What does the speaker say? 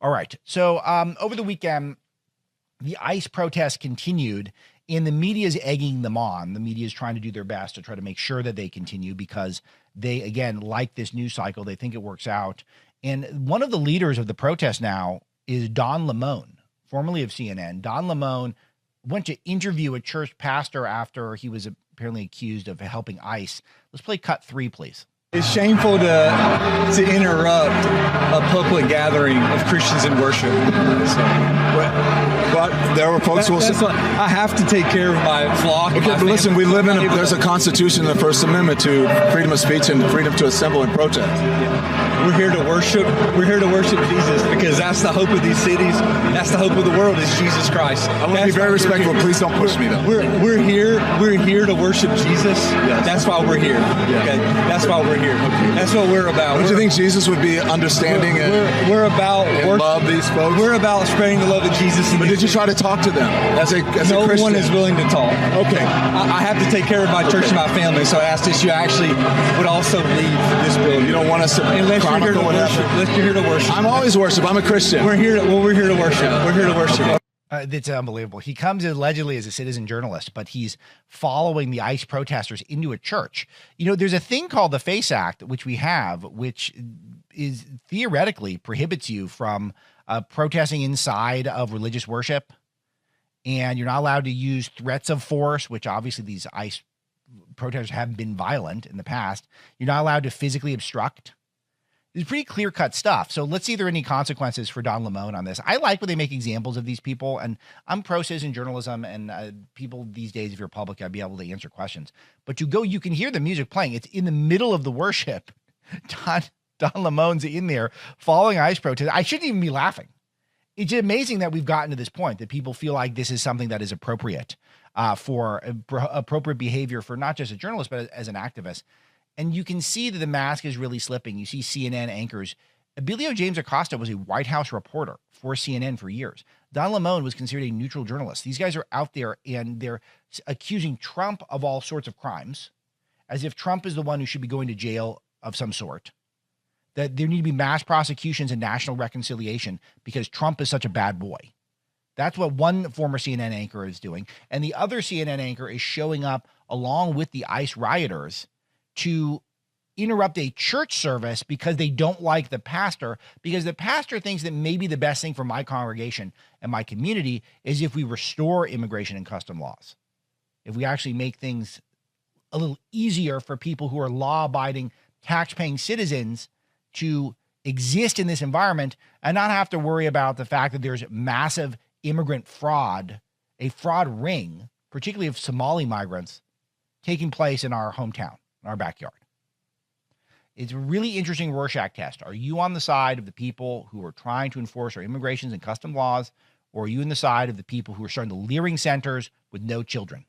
All right. So over the weekend, the ICE protests continued, and the media is egging them on. The media is trying to do their best to try to make sure that they continue because they, again, like this news cycle. They think it works out. And one of the leaders of the protest now is Don Lemon, formerly of CNN. Don Lemon went to interview a church pastor after he was apparently accused of helping ICE. Let's play cut 3, please. It's shameful to interrupt a public gathering of Christians in worship. But there were folks who will say, I have to take care of my flock. Okay, but listen, we live in there's a constitution in the First Amendment to freedom of speech and freedom to assemble and protest. Yeah. We're here to worship. We're here to worship Jesus because that's the hope of these cities. That's the hope of the world is Jesus Christ. I want to be very respectful. Please don't push me though. We're here to worship Jesus. Yes. That's why we're here. Yes. Okay, that's why we're here. Okay. That's what we're about. Don't you think Jesus would be understanding we're about and love these folks? We're about spreading the love of Jesus. But did you try to talk to them as a Christian? No one is willing to talk. Okay. I have to take care of my church and my family, so I asked if you actually would also leave this building. You don't want us to unless you're here to worship. Unless you're here to worship. I'm always worship. I'm a Christian. We're here to worship. We're here to worship. It's unbelievable. He comes allegedly as a citizen journalist, but he's following the ICE protesters into a church. You know, there's a thing called the FACE Act, which we have, which is theoretically prohibits you from protesting inside of religious worship. And you're not allowed to use threats of force, which obviously these ICE protesters have been violent in the past. You're not allowed to physically obstruct. It's pretty clear-cut stuff. So let's see if there are any consequences for Don Lemon on this. I like when they make examples of these people, and I'm pro-citizen journalism, and people these days, if you're public, I'd be able to answer questions. But you can hear the music playing. It's in the middle of the worship. Don Lemon's in there following ICE protests. I shouldn't even be laughing. It's amazing that we've gotten to this point, that people feel like this is something that is appropriate for appropriate behavior for not just a journalist, but as an activist. And you can see that the mask is really slipping. You see CNN anchors. Abilio James Acosta was a White House reporter for CNN for years. Don Lemon was considered a neutral journalist. These guys are out there and they're accusing Trump of all sorts of crimes, as if Trump is the one who should be going to jail of some sort. That there need to be mass prosecutions and national reconciliation because Trump is such a bad boy. That's what one former CNN anchor is doing. And the other CNN anchor is showing up along with the ICE rioters to interrupt a church service because they don't like the pastor, because the pastor thinks that maybe the best thing for my congregation and my community is if we restore immigration and custom laws. If we actually make things a little easier for people who are law-abiding, tax-paying citizens to exist in this environment and not have to worry about the fact that there's massive immigrant fraud, a fraud ring, particularly of Somali migrants, taking place in our hometown, in our backyard. It's a really interesting Rorschach test. Are you on the side of the people who are trying to enforce our immigrations and custom laws, or are you on the side of the people who are starting the leering centers with no children?